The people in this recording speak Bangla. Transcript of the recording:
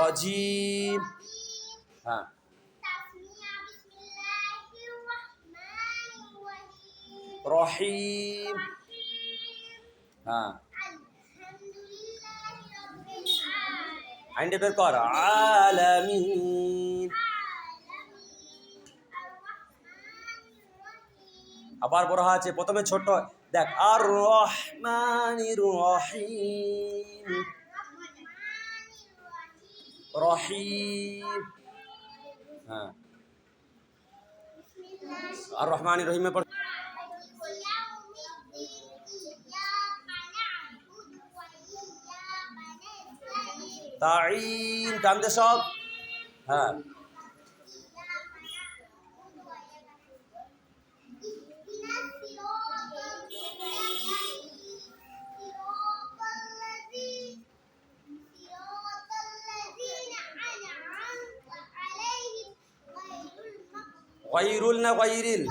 রাজিম। হ্যাঁ, রহিম। হ্যাঁ, আইনটা বের কর। আলামিন। আবার বড় আছে, প্রথমে ছোট। দেখ, আর রহমানির রহিম। রহিম। হ্যাঁ, আর রহমানির রহিমে পড়। তাইন, টান দে সব। হ্যাঁ, গায়রুল না গায়রিল?